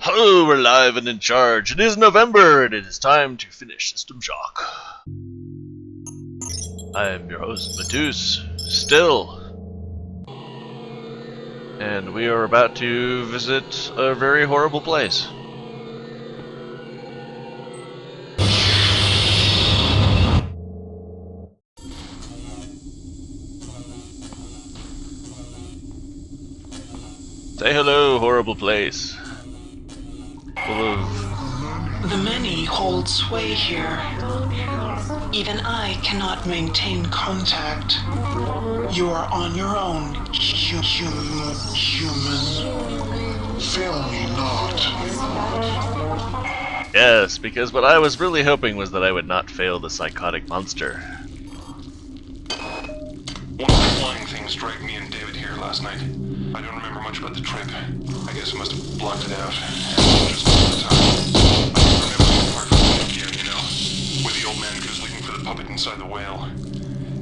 Hello, we're live and in charge. It is November, and it is time to finish System Shock. I am your host, Matus, still. And we are about to visit a very horrible place. Say hello, horrible place. Full of... The many hold sway here. Even I cannot maintain contact. You are on your own, human. Fail me not. Yes, because what I was really hoping was that I would not fail the psychotic monster. One of the flying things dragged me and David here last night. I don't remember much about the trip. I guess I must have blocked it out. Just all the time. I don't remember the part from the gear, you know. With the old man who's looking for the puppet inside the whale.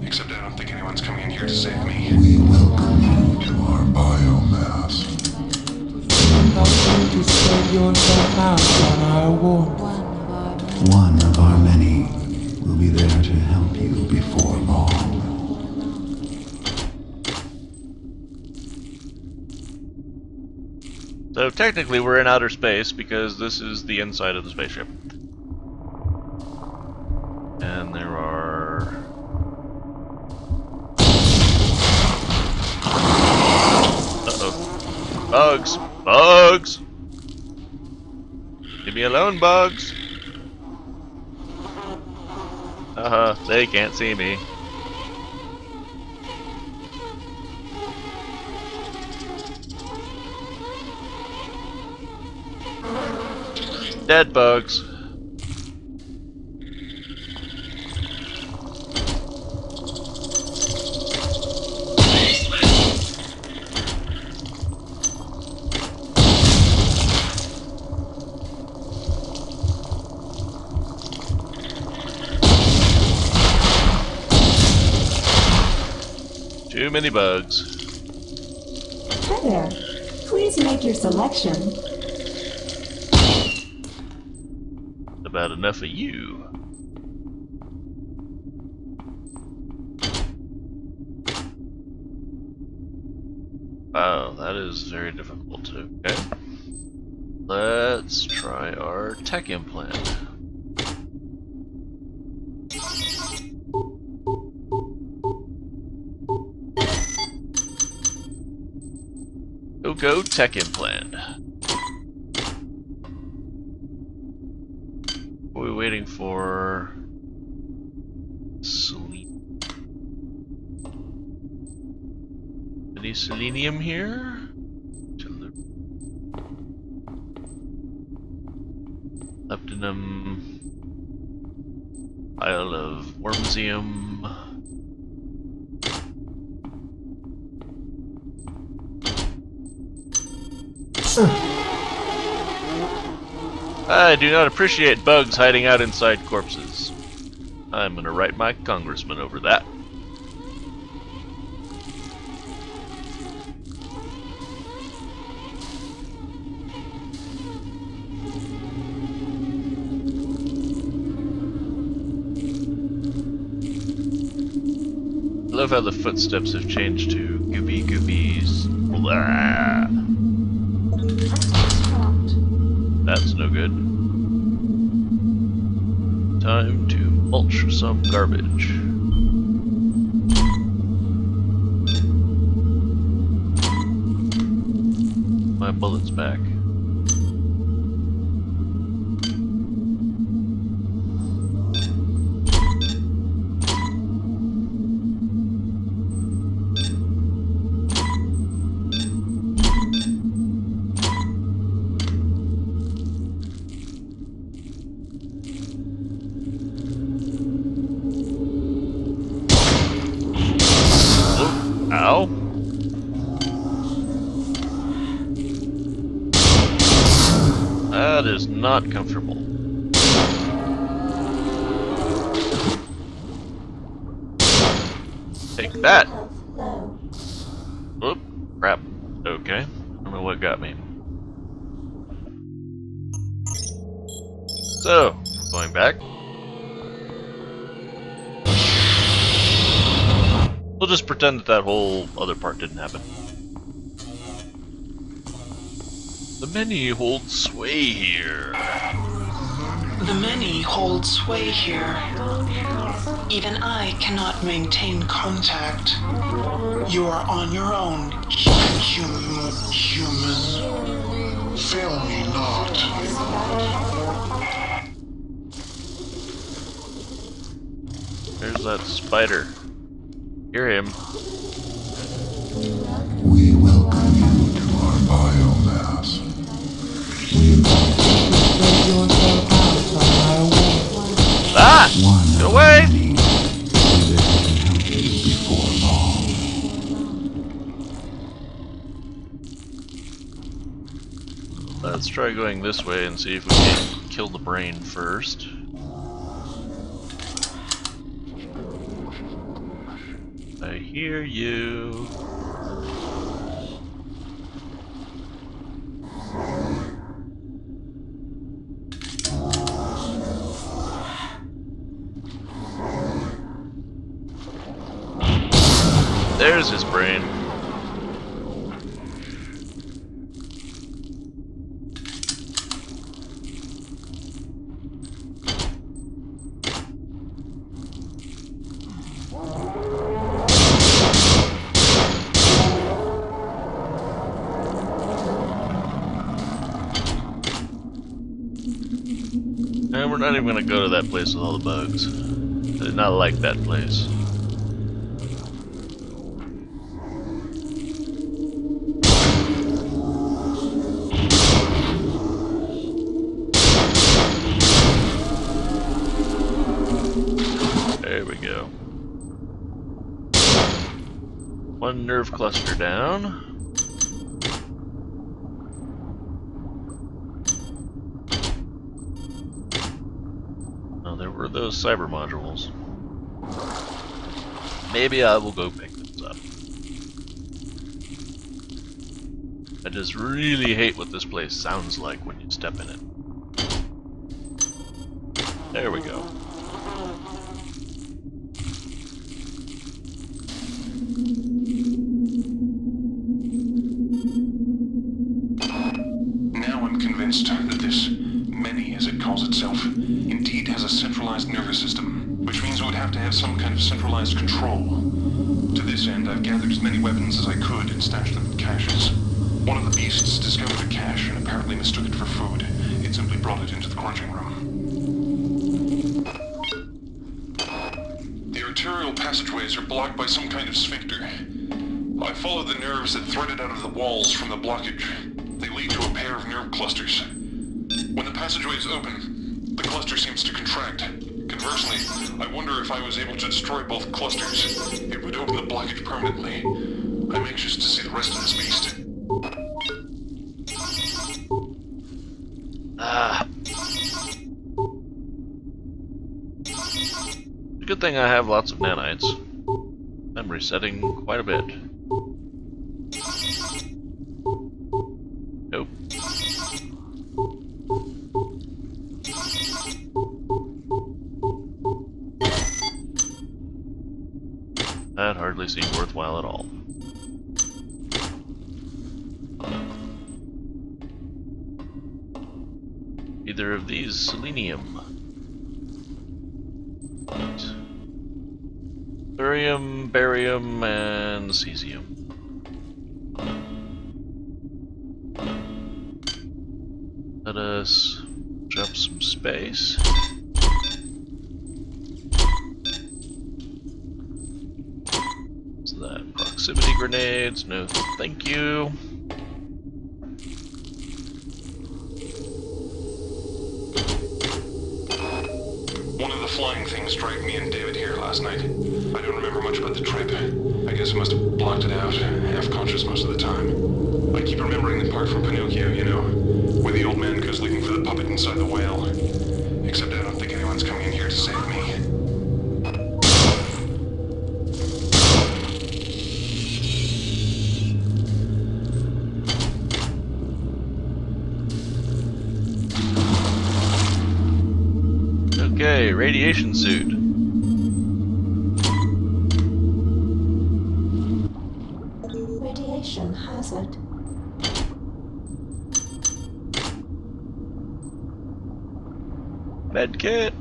Except I don't think anyone's coming in here to save me. We welcome you to our biomass. Help you to spread yourself out on our warmth. One of our many will be there to help you before long. So technically we're in outer space because this is the inside of the spaceship. And there are... Uh-oh. Bugs! Bugs! Leave me alone, bugs! They can't see me. Dead bugs. Too many bugs. Hi there. Please make your selection. About enough of you. Wow, that is very difficult to. Okay. Let's try our tech implant. Go tech implant. What are we waiting for? Any selenium here? Leptinum. Pile of wormsium. I do not appreciate bugs hiding out inside corpses. I'm gonna write my congressman over that. I love how the footsteps have changed to goopy goopies. Blah. That's no good. Time to mulch some garbage. My bullet's back. Ow. That is not comfortable. Take that. Oop, crap. Okay. I don't know what got me. So, going back. We'll just pretend that that whole other part didn't happen. The many hold sway here. The many hold sway here. Even I cannot maintain contact. You are on your own, human. Fail me not. There's that spider. Hear him. We welcome you to our biomass. We invite Spread yourself out on my wall. Ah! one Get of away! many will be there to help you before long. Let's try going this way and see if we can kill the brain first. I hear you. There's his brain. And we're not even gonna go to that place with all the bugs. I did not like that place. There we go. One nerve cluster down. Oh, there were those cyber modules. Maybe I will go pick those up. I just really hate what this place sounds like when you step in it. There we go. Now I'm convinced that this many, as it calls itself, indeed has a centralized nervous system, which means it would have to have some kind of centralized control. To this end, I've gathered as many weapons as I could and stashed them in caches. One of the beasts discovered a cache and apparently mistook it for food. It simply brought it into the crunching room. The arterial passageways are blocked by some kind of sphincter. I followed the nerves that threaded out of the walls from the blockage. They lead to a pair of nerve clusters. When the passageways open, the cluster seems to contract. Conversely, I wonder if I was able to destroy both clusters, it would open the blockage permanently. I'm anxious to see the rest of this beast. Ah. Good thing I have lots of nanites. I'm resetting quite a bit. Nope. That hardly seemed worthwhile at all. Either of these selenium. Thurium, barium, and cesium. Let us jump some space. What's that? Proximity grenades? No, thank you. One of the flying things dragged me and David here last night. I don't remember much about the trip. I guess I must have blocked it out, half-conscious most of the time. I keep remembering the part from Pinocchio, you know, where the old man goes looking for the puppet inside the whale. Except I don't think anyone's coming in here to save me. Okay, radiation suit. Radiation hazard. Medkit.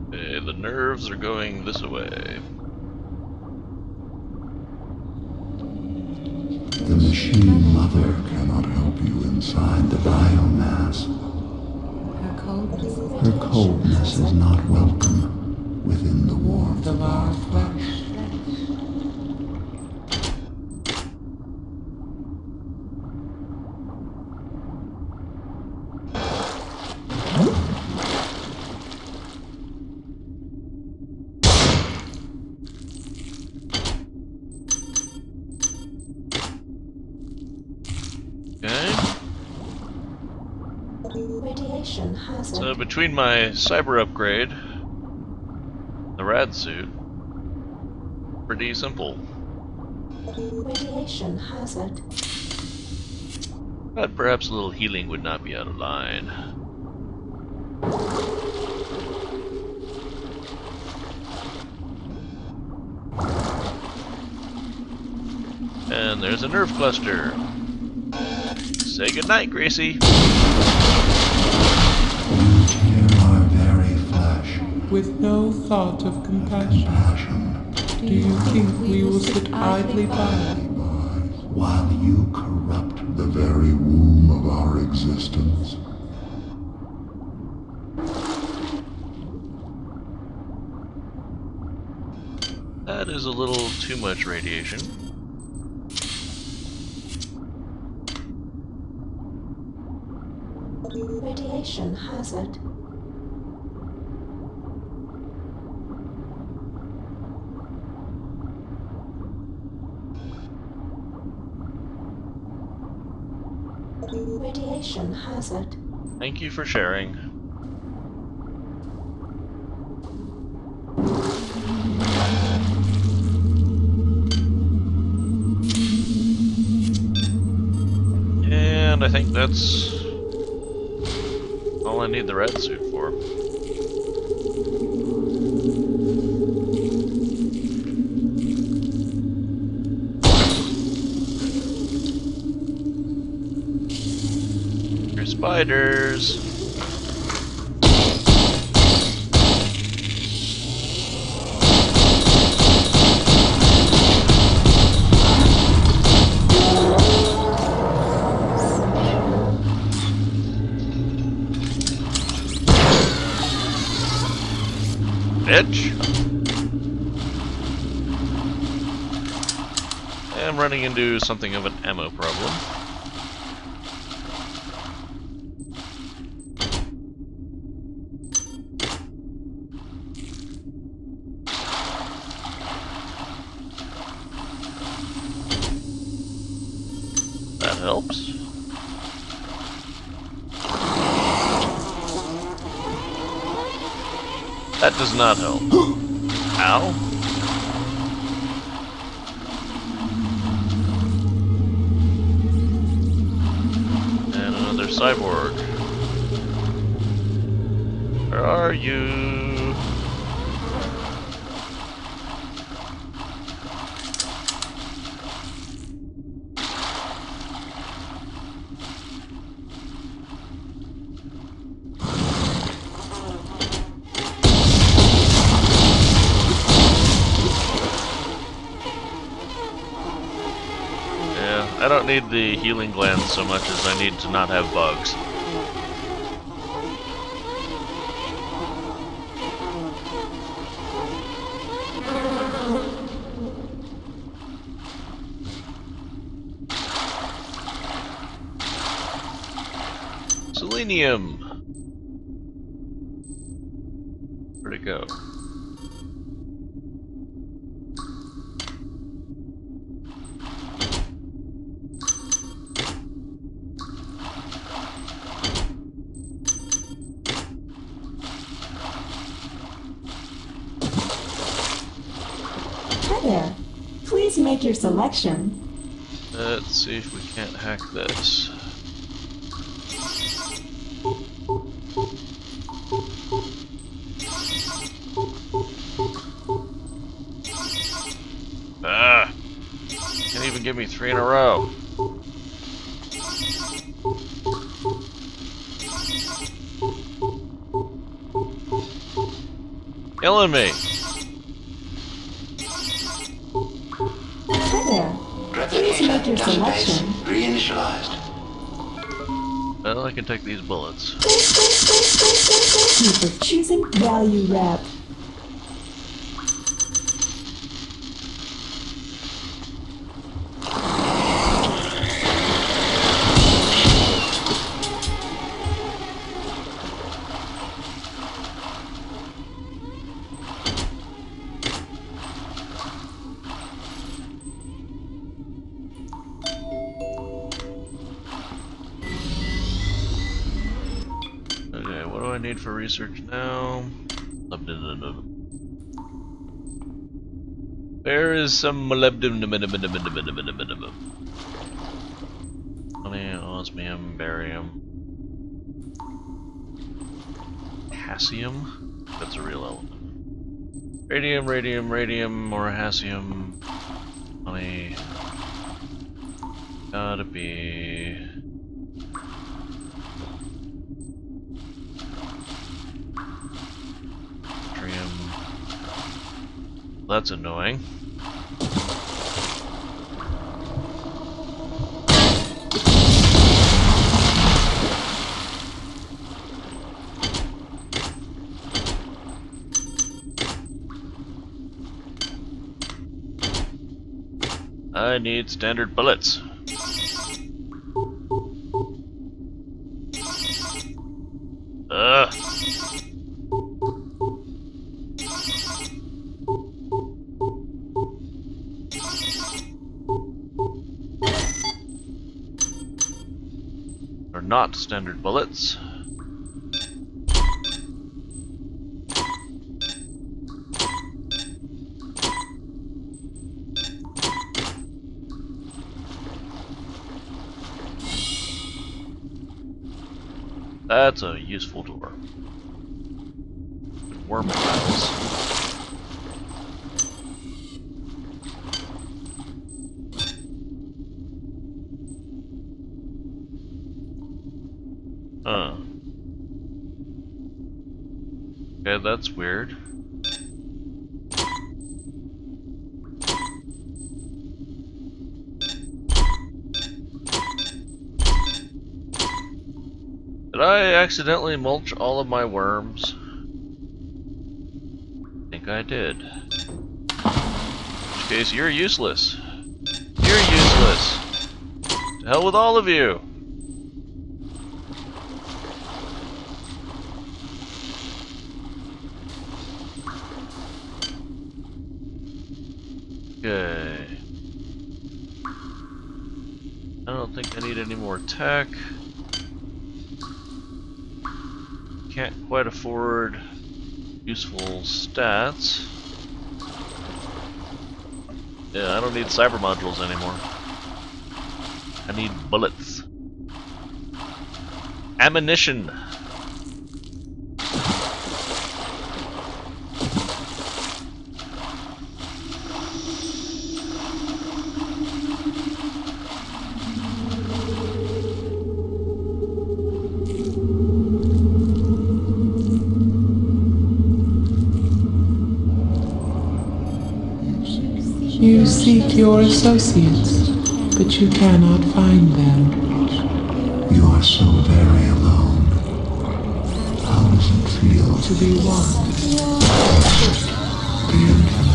Okay, the nerves are going this way. The machine mother cannot help you inside the biomass. Her coldness is Her coldness is not welcome within the warmth of our flesh. Okay. Radiation hazard. So between my cyber upgrade, the rad suit, pretty simple. Radiation hazard. But perhaps a little healing would not be out of line. And there's a nerve cluster. Say goodnight, Gracie. You tear our very flesh. with no thought of compassion. Passion. Do you think we will sit idly by? While you corrupt the very womb of our existence. That is a little too much radiation. Radiation hazard. Radiation hazard. Thank you for sharing. And I think that's all I need the red suit for. There's spiders. Bitch. I'm running into something of an ammo problem. That helps. That does not help. Ow. And another cyborg. Where are you? I don't need the healing glands so much as I need to not have bugs. Selenium! Where'd it go? Hi there. Please make your selection. Let's see if we can't hack this. Ah! Can't even give me 3 in a row. Killing me. Hi there. Please make your selection. Reinitialized. Well, I can take these bullets. Thank you for choosing Value Wrap. Okay, what do I need for research now? There is some molybdenum, osmium, barium, potassium. That's a real element. Radium, more hassium. Honey. Gotta be. Tritium. That's annoying. I need standard bullets. Ugh. They're not standard bullets. That's a useful door. Worm files. Huh. Okay, that's weird. Did I accidentally mulch all of my worms? I think I did. In which case, you're useless. You're useless. To hell with all of you. Okay. I don't think I need any more tech. Can't quite afford useful stats. Yeah, I don't need cyber modules anymore. I need bullets. Ammunition. You seek your associates, but you cannot find them. You are so very alone. How does it feel To be one. the infinite?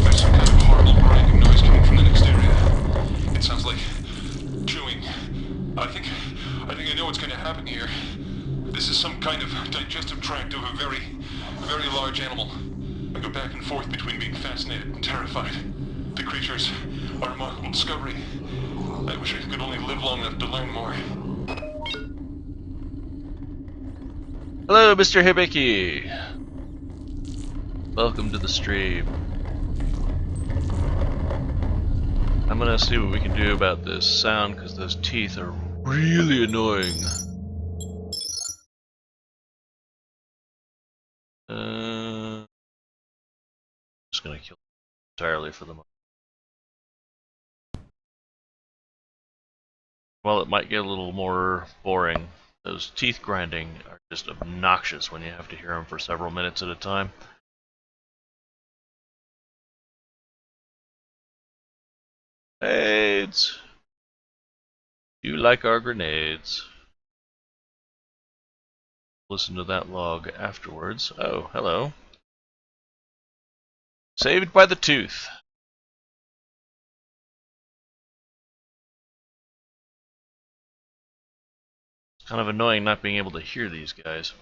There's some kind of horrible grinding noise coming from the next area. It sounds like chewing. I think I know what's going to happen here. This is some kind of digestive tract of a very forth between being fascinated and terrified. The creatures are a remarkable discovery. I wish I could only live long enough to learn more. Hello, Mr. Hibiki. Welcome to the stream. I'm gonna see what we can do about this sound because those teeth are really annoying. Just gonna kill it entirely for the moment. Well, it might get a little more boring. Those teeth grinding are just obnoxious when you have to hear them for several minutes at a time. Grenades! You like our grenades. Listen to that log afterwards. Oh, hello. Saved by the tooth. It's kind of annoying not being able to hear these guys.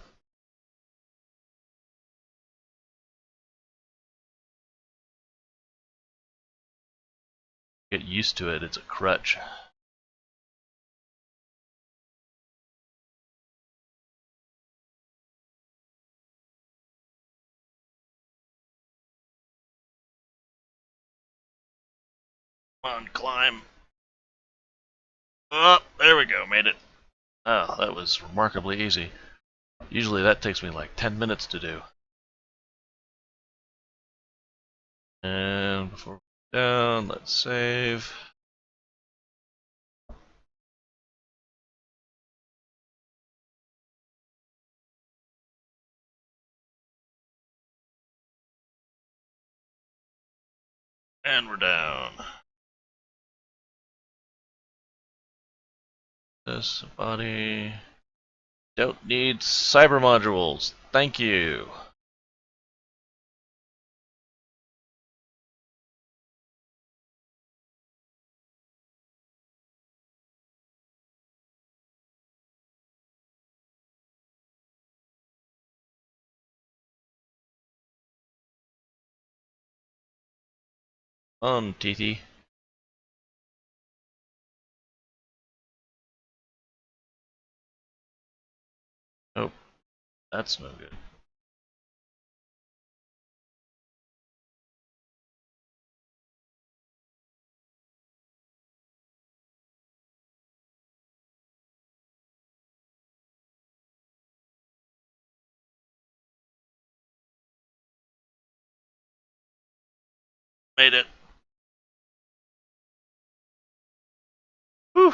Get used to it, it's a crutch. Come on, climb. Oh, there we go, made it. Oh, that was remarkably easy. Usually that takes me like 10 minutes to do. And before we go down, let's save. And we're down. This body. Don't need cyber modules. Thank you. On, TT. Oh, that's no good. Made it. Whew.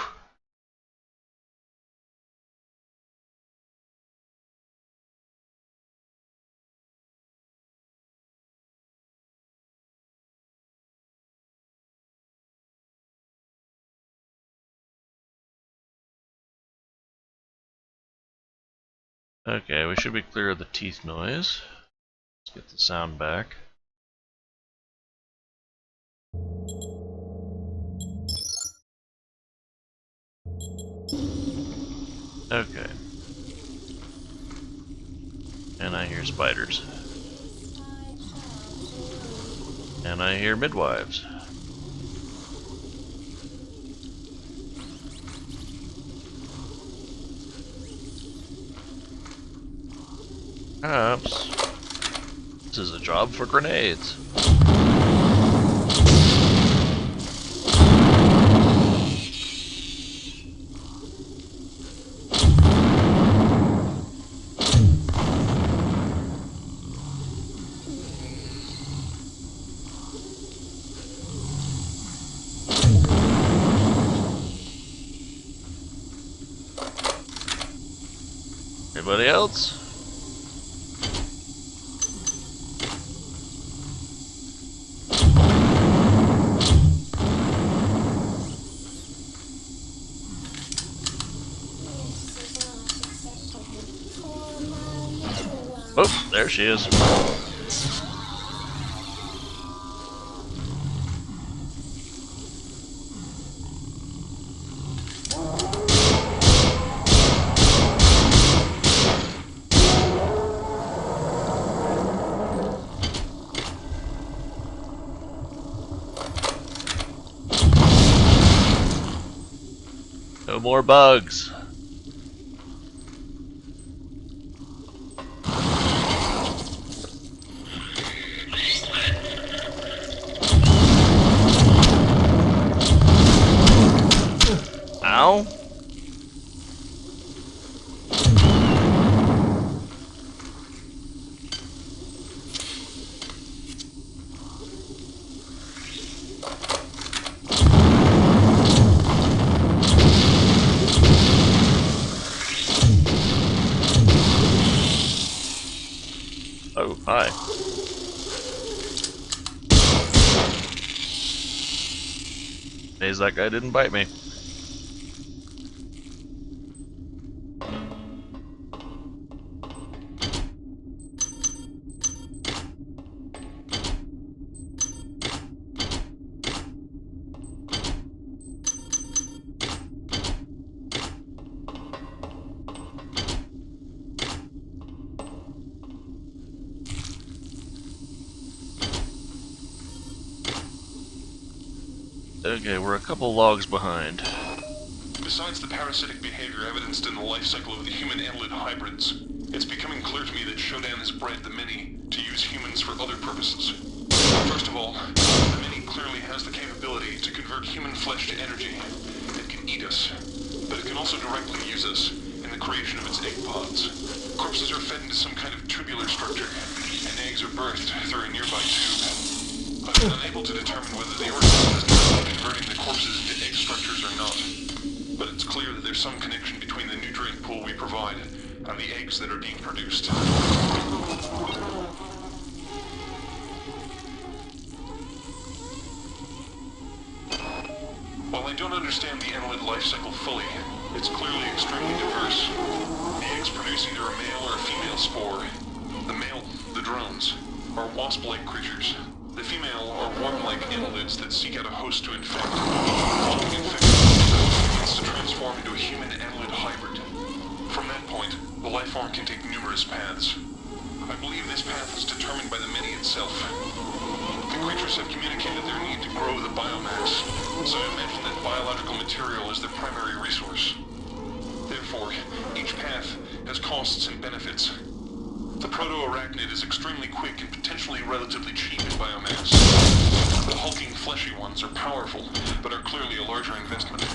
Okay, we should be clear of the teeth noise. Let's get the sound back. Okay. And I hear spiders. And I hear midwives. Perhaps this is a job for grenades. Anybody else? Oh, there she is. No more bugs. Ow. Oh, hi. Amazed that guy didn't bite me. Okay, we're a couple logs behind. Besides the parasitic behavior evidenced in the life cycle of the human annelid hybrids, it's becoming clear to me that Shodan has bred the Mini to use humans for other purposes. First of all, the Mini clearly has the capability to convert human flesh to energy. It can eat us, but it can also directly use us in the creation of its egg pods. Corpses are fed into some kind of tubular structure, and eggs are birthed through a nearby tube. I've been unable to determine whether the organism is directly converting the corpses into egg structures or not, but it's clear that there's some connection between the nutrient pool we provide and the eggs that are being produced. While I don't understand the annelid life cycle fully, it's clearly extremely diverse. The eggs produce either a male or a female spore. The male, the drones, are wasp-like creatures. The female are worm-like annelids that seek out a host to infect. Following infection, the host begins to transform into a human annelid hybrid. From that point, the life form can take numerous paths. I believe this path is determined by the Mini itself. The creatures have communicated their need to grow the biomass, so I imagine that biological material is their primary resource. Therefore, each path has costs and benefits. The proto-arachnid is extremely quick and potentially relatively cheap in biomass. The hulking fleshy ones are powerful, but are clearly a larger investment.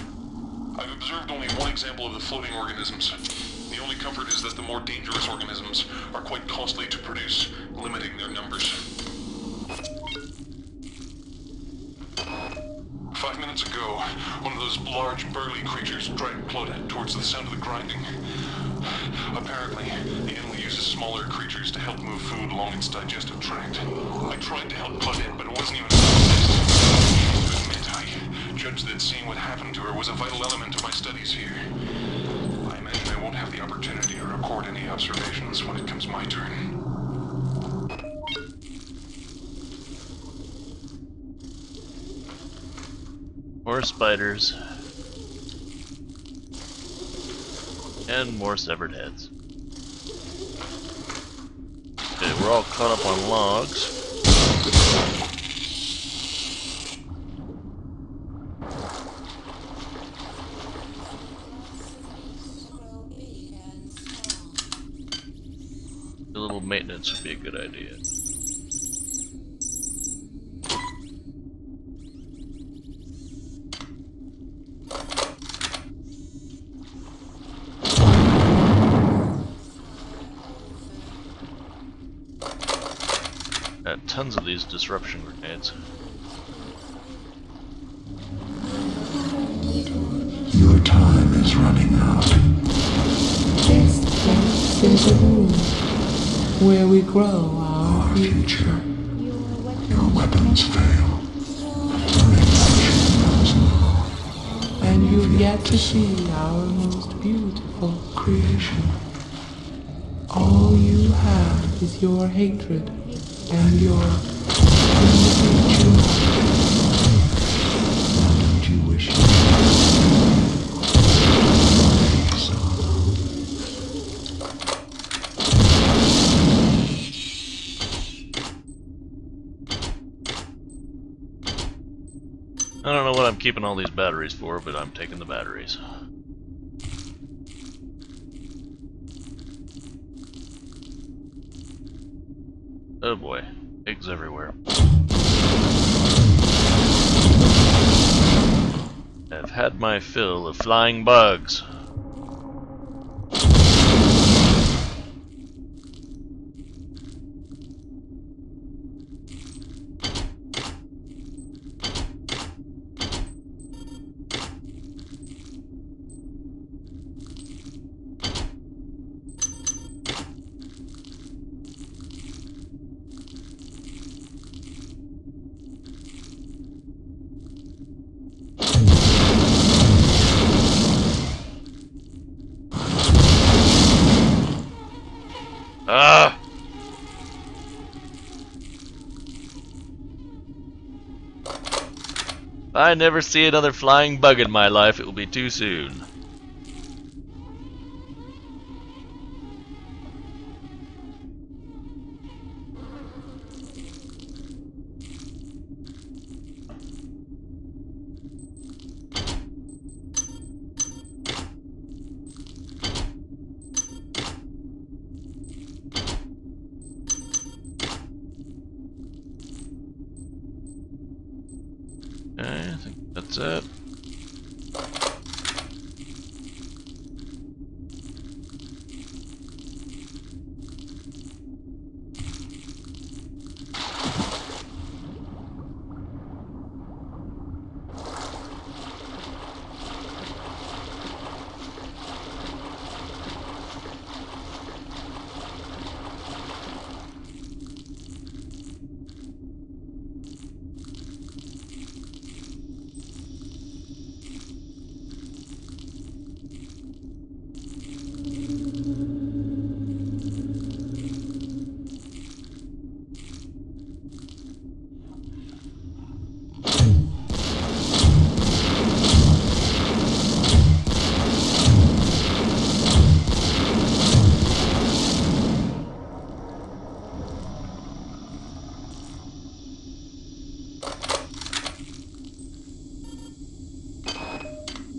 I've observed only one example of the floating organisms. The only comfort is that the more dangerous organisms are quite costly to produce, limiting their numbers. 5 minutes ago, one of those large burly creatures dragged Claudette towards the sound of the grinding. Apparently, the animal uses smaller creatures to help move food along its digestive tract. I tried to help Claudette, but it wasn't even to admit, I judged that seeing what happened to her was a vital element of my studies here. I imagine I won't have the opportunity to record any observations when it comes my turn. More spiders. And more severed heads. Okay, we're all caught up on logs. A little maintenance would be a good idea. Got tons of these disruption grenades. Your time is running out. This place is a room where we grow our future. Your weapons fail. Your inaction knows no. And you've yet to see our most beautiful creation. All you have is your hatred and your individual. Don't you wish you I don't know what I'm keeping all these batteries for, but I'm taking the batteries. Oh boy, pigs everywhere. I've had my fill of flying bugs. Ah! If I never see another flying bug in my life, it will be too soon. Okay, I think that's it.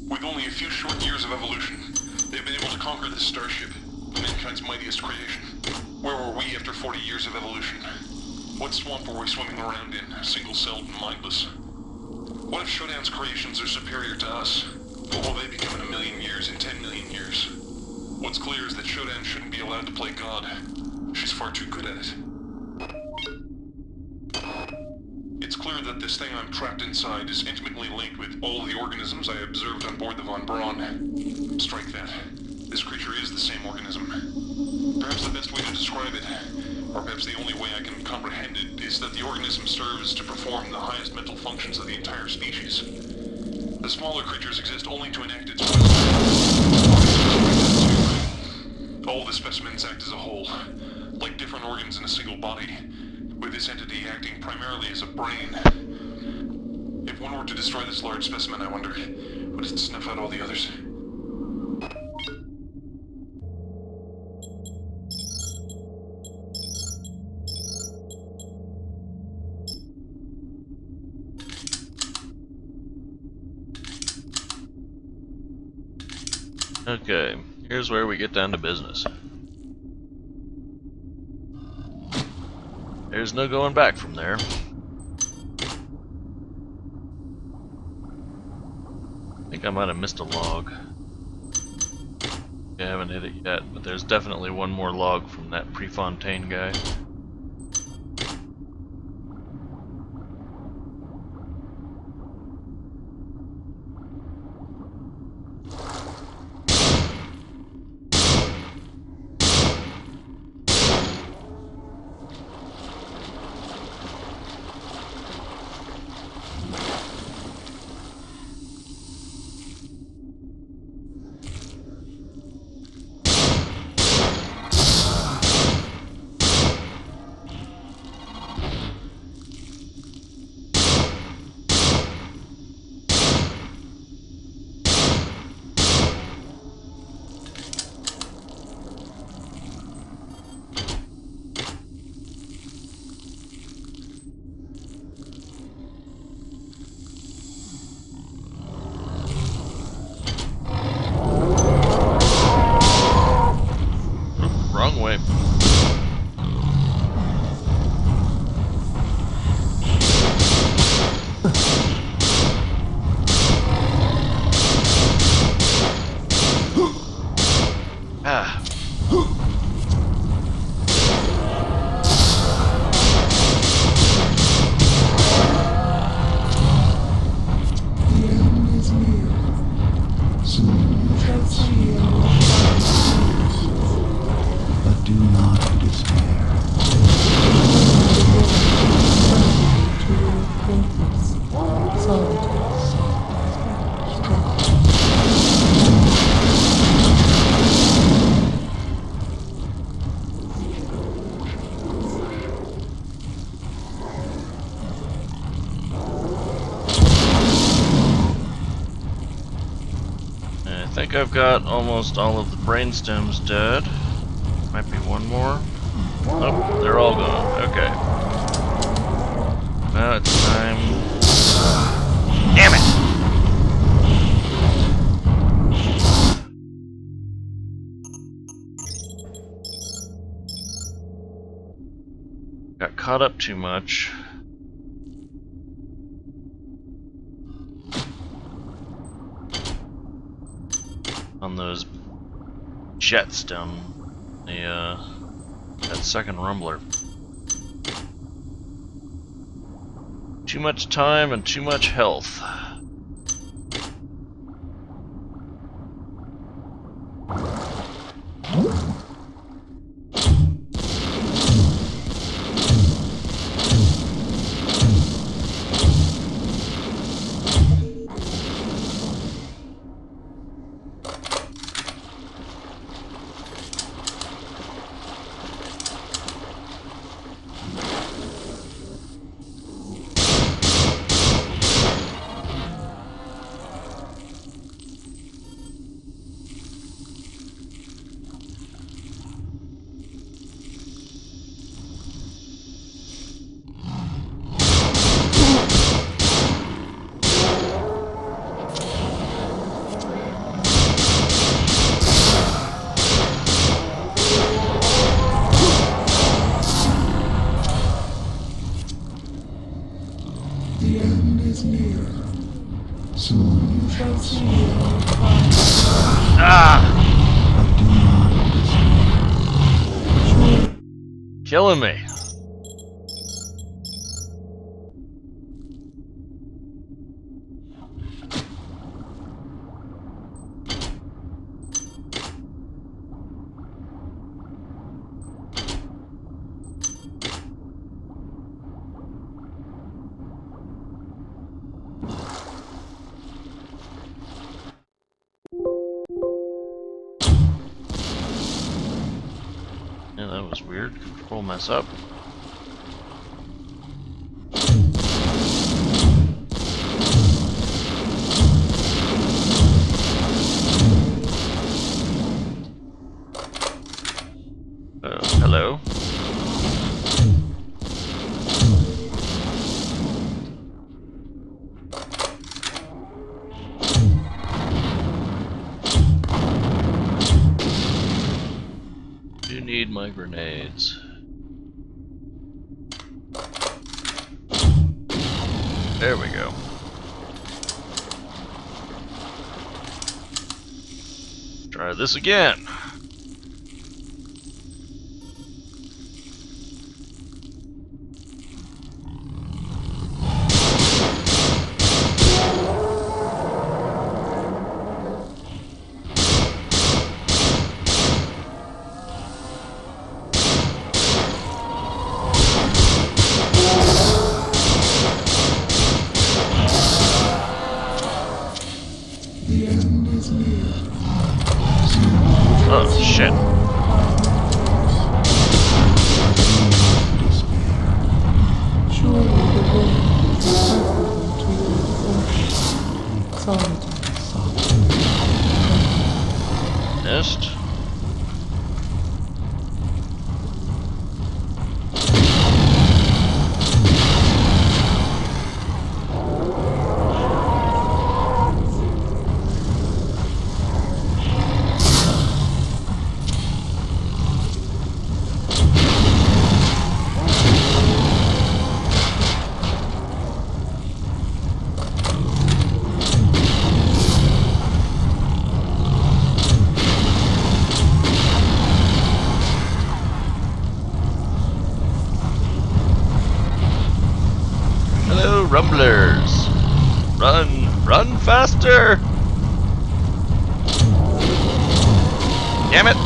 With only a few short years of evolution, they've been able to conquer this starship, mankind's mightiest creation. Where were we after 40 years of evolution? What swamp were we swimming around in, single-celled and mindless? What if Shodan's creations are superior to us? What will they become in 1 million years, in 10 million years? What's clear is that Shodan shouldn't be allowed to play God. She's far too good at it. It's clear that this thing I'm trapped inside is intimately linked with all the organisms I observed on board the Von Braun. Strike that. This creature is the same organism. Perhaps the best way to describe it, or perhaps the only way I can comprehend it, is that the organism serves to perform the highest mental functions of the entire species. The smaller creatures exist only to enact its will. All the specimens act as a whole, like different organs in a single body, with this entity acting primarily as a brain. If one were to destroy this large specimen, I wonder, would it snuff out all the others? Okay, here's where we get down to business. There's no going back from there. I think I might have missed a log. I haven't hit it yet, but there's definitely one more log from that Prefontaine guy. think I've got almost all of the brainstems dead. Might be one more. Oh, they're all gone. Okay. Now it's time. Damn it! Got caught up too much. On those jets down the that second rumbler. Too much time and too much health. The end is near. Soon you Shall shall see see, your time. Ah! but do not despair. Killing me. Yeah, that was weird. Control mess up. Hello. Do need my grenades. There we go. Try this again. The end is near. Oh, shit. Surely the world is perfect to your devotion. Solitude. Missed. Hello, rumblers. Run faster. Damn it.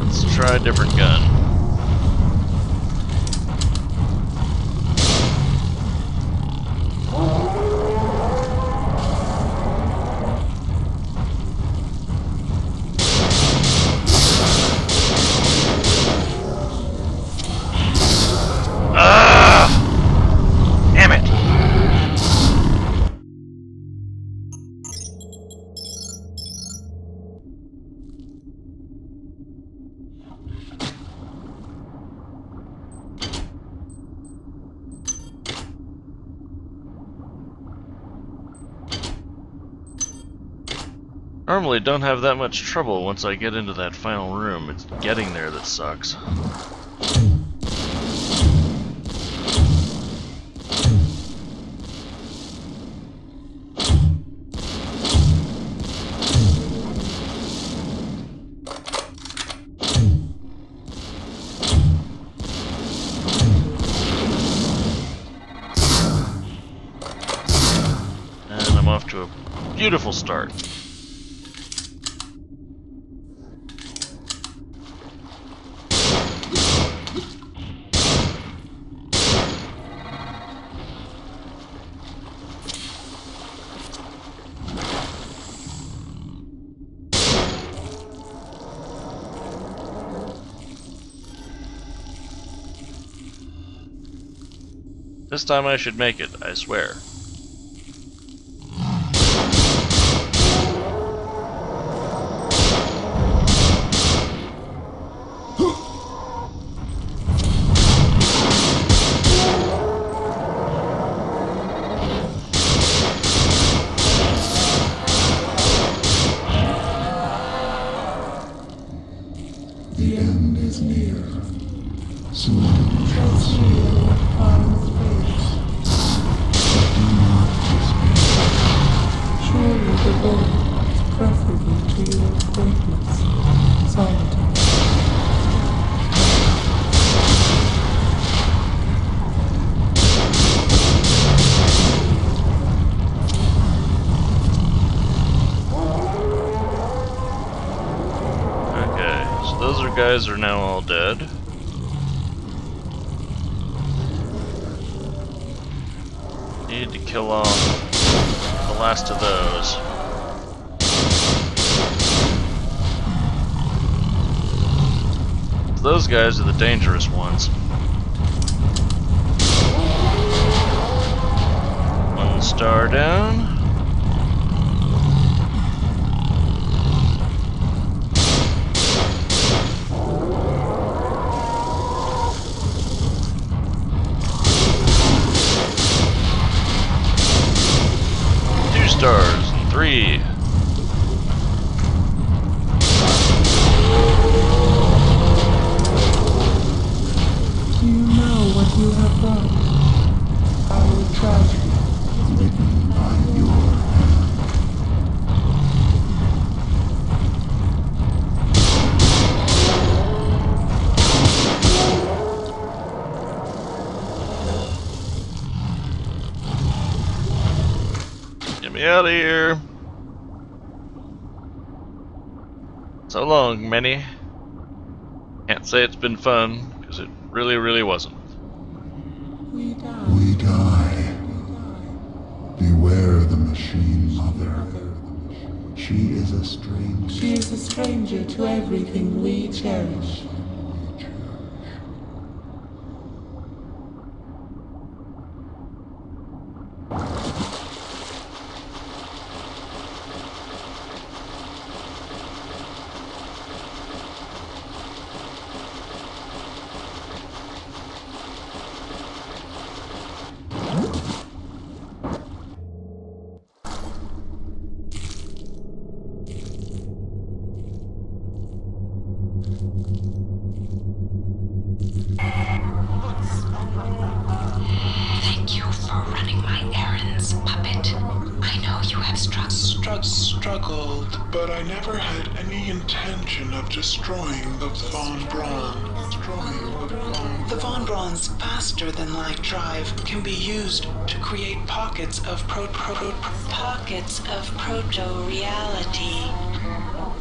Let's try a different gun. Normally don't have that much trouble once I get into that final room. It's getting there that sucks. And I'm off to a beautiful start. This time I should make it, I swear. The end is near. Soon trust you upon space. Do not despair. Surely the void is preferable to your acquaintance, solitude. Okay, so those guys are now all dead. Need to kill off the last of those. Those guys are the dangerous ones. One star down. Stars, 3. Do you know what you have done? Our tragedy. written by your hand. Get me out of here. So long, Minnie. Can't say it's been fun, because it really, really wasn't. We die. We die. Beware the machine mother. She is a stranger. She is a stranger to everything we cherish. Thank you for running my errands, puppet. I know you have struggled, but I never had any intention of destroying the Von Braun. The Von Braun's faster-than-light drive can be used to create pockets of proto-reality.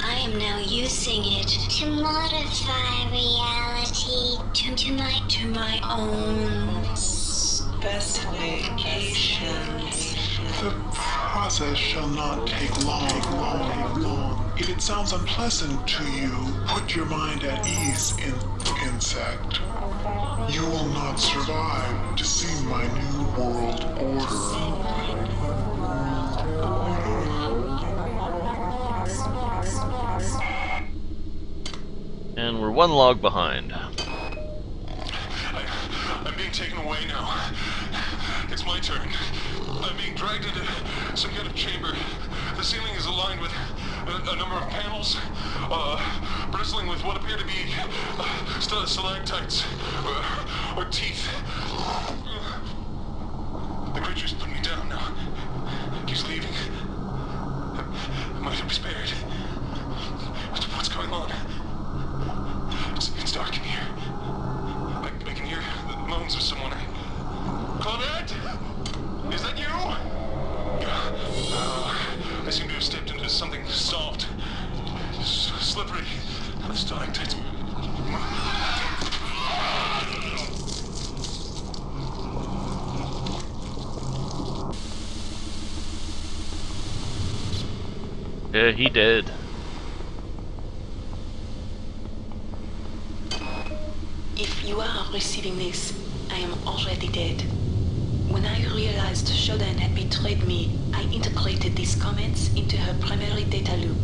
I am now using it to modify reality To my own specifications. The process shall not take long. If it sounds unpleasant to you, put your mind at ease, insect. You will not survive to see my new world order. And we're one log behind. I'm being taken away now. It's my turn. I'm being dragged into some kind of chamber. The ceiling is aligned with A number of panels, bristling with what appear to be stalactites or teeth. The creature's putting me down now. He's leaving. Might be spared. What's going on? It's dark in here. I can hear the moans of someone. Claudette? Is that you? I seem to have stepped into something soft, slippery. Stalactites. Yeah, he did. If you are receiving this, I am already dead. When I realized SHODAN had betrayed me, I integrated these comments into her primary data loop.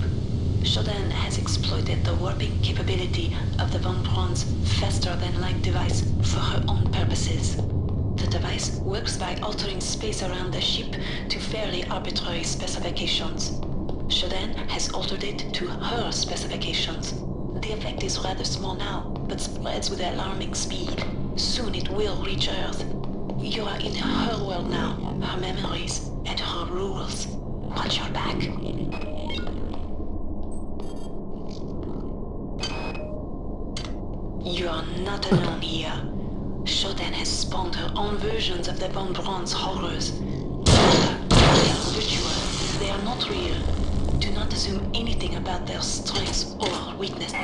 SHODAN has exploited the warping capability of the Von Braun's faster-than-light device for her own purposes. The device works by altering space around the ship to fairly arbitrary specifications. SHODAN has altered it to her specifications. The effect is rather small now, but spreads with alarming speed. Soon it will reach Earth. You are in her world now, her memories, and her rules. Watch your back. You are not alone here. SHODAN has spawned her own versions of the Von Braun's horrors. Remember, they are virtual. They are not real. Do not assume anything about their strengths or weaknesses.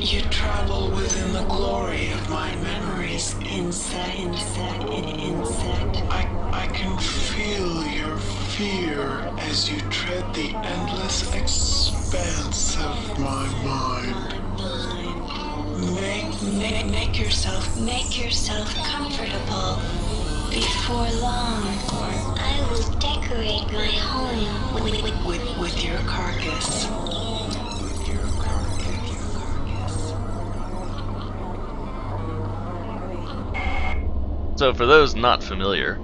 You travel within the glory of my memories, insect. I can feel your fear as you tread the endless expanse of my mind. Make Make yourself comfortable. Before long, I will decorate my home with your carcass. So for those not familiar,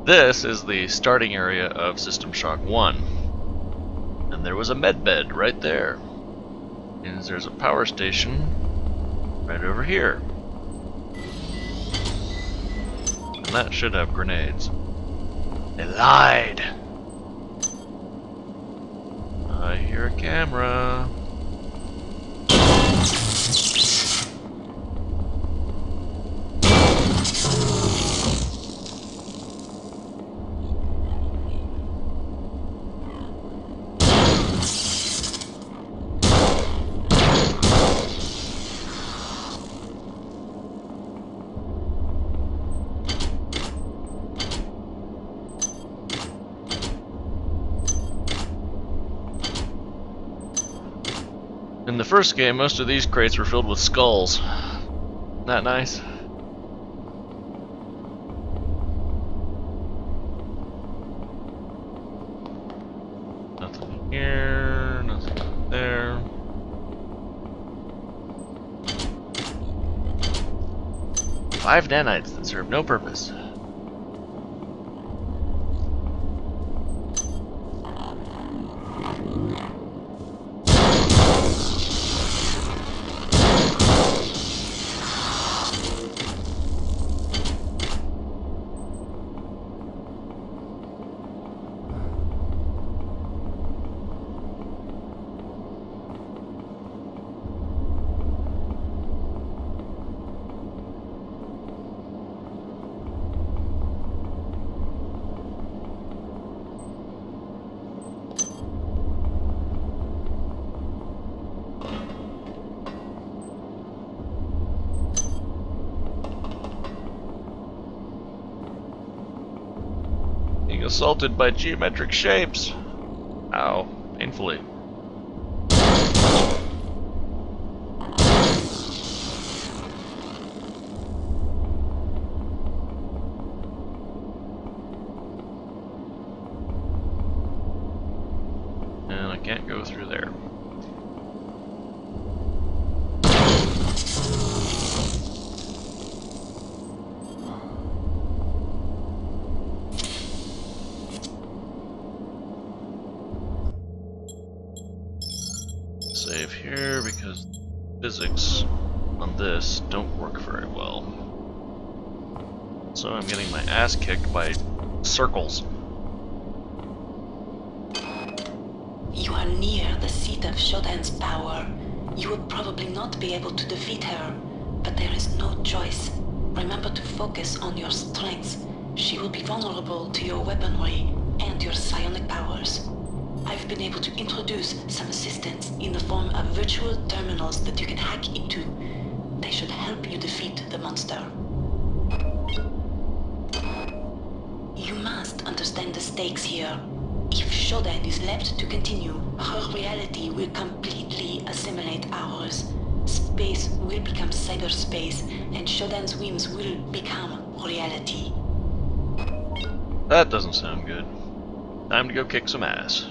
this is the starting area of System Shock 1. And there was a medbed right there. And there's a power station right over here. And that should have grenades. They lied! I hear a camera. In the first game, most of these crates were filled with skulls. Isn't that nice? Nothing here, nothing there. Five nanites that serve no purpose. Assaulted by geometric shapes. Ow, painfully. And I can't go through there. here because physics on this don't work very well. So I'm getting my ass kicked by circles. You are near the seat of Shodan's power. You will probably not be able to defeat her, but there is no choice. Remember to focus on your strengths. She will be vulnerable to your weaponry and your psionic powers. I've been able to introduce some assistance in the form of virtual terminals that you can hack into. They should help you defeat the monster. You must understand the stakes here. If Shodan is left to continue, her reality will completely assimilate ours. Space will become cyberspace, and Shodan's whims will become reality. That doesn't sound good. Time to go kick some ass.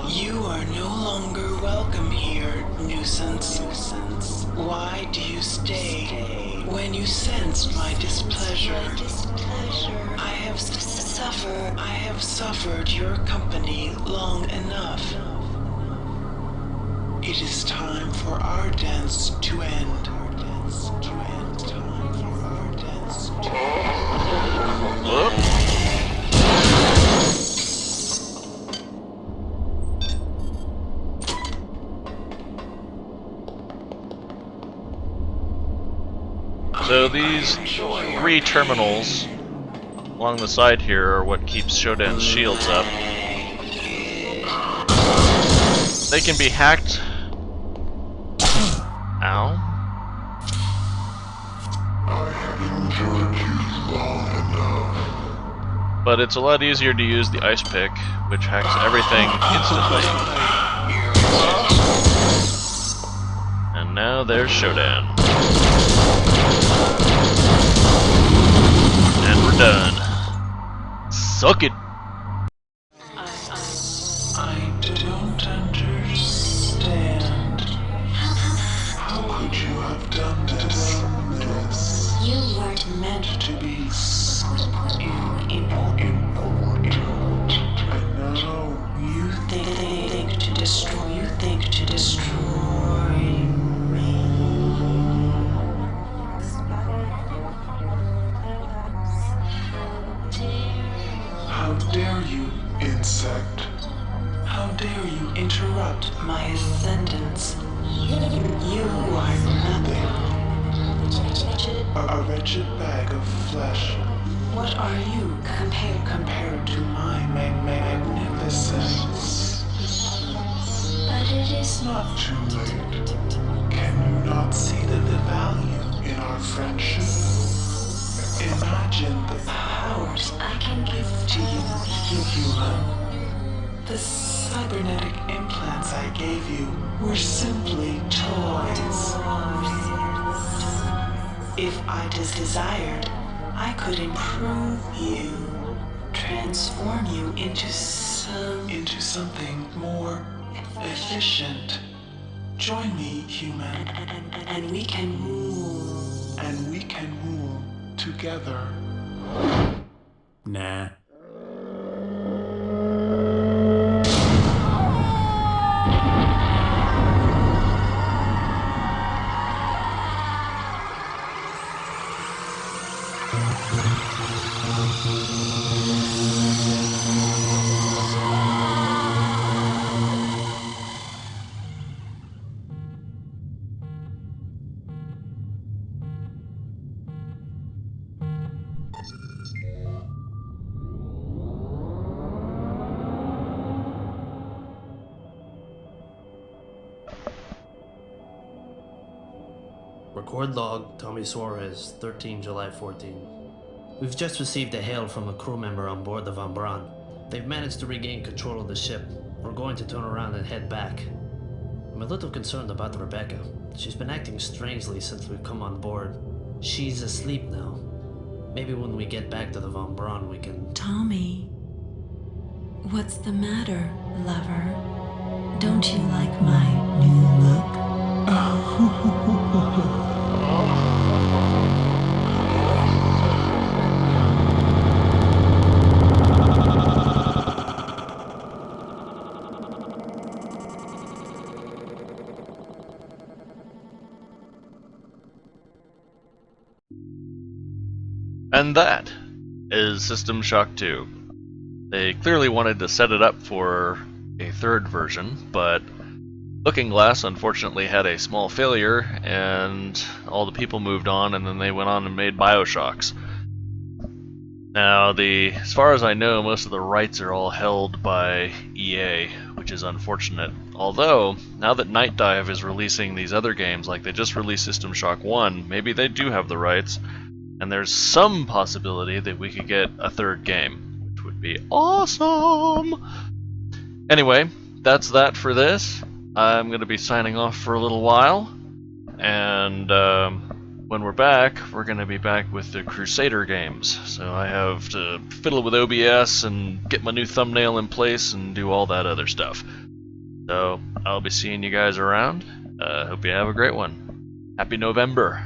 You are no longer welcome here, nuisance. Why do you stay? When you sense my displeasure, I have suffered your company long enough. It is time for our dance to end. Whoop. So these 3 terminals along the side here are what keeps Shodan's shields up. They can be hacked. Ow. But it's a lot easier to use the ice pick, which hacks everything instantly. And now there's Shodan. And we're done. Suck it! I don't understand. How could you have done this? You weren't Meant to be important. And now you think to destroy. You think to destroy me. How dare you, insect? How dare you interrupt my ascendance? You are nothing. A wretched bag of flesh. What are you compared to my magnificence? but it is Not too late. Can you not see the value in our friendship? Imagine the powers I can give to you, human. The cybernetic implants I gave you were simply toys. If I desired, I could improve you, transform you into something more efficient. Join me, human, and we can rule. And we can rule together. Nah. Record log, Tommy Suarez, 13 July 14. We've just received a hail from a crew member on board the Von Braun. They've managed to regain control of the ship. We're going to turn around and head back. I'm a little concerned about Rebecca. She's been acting strangely since we've come on board. She's asleep now. Maybe when we get back to the Von Braun we can... Tommy, what's the matter, lover? Don't you like my new look? And that is System Shock 2. They clearly wanted to set it up for a third version, but Looking Glass unfortunately had a small failure, and all the people moved on, and then they went on and made Bioshocks. Now, as far as I know, most of the rights are all held by EA, which is unfortunate. Although, now that Night Dive is releasing these other games, like they just released System Shock 1, maybe they do have the rights, and there's some possibility that we could get a third game, which would be awesome! Anyway, that's that for this. I'm going to be signing off for a little while, and when we're back, we're going to be back with the Crusader games. So I have to fiddle with OBS and get my new thumbnail in place and do all that other stuff. So I'll be seeing you guys around. Hope you have a great one. Happy November.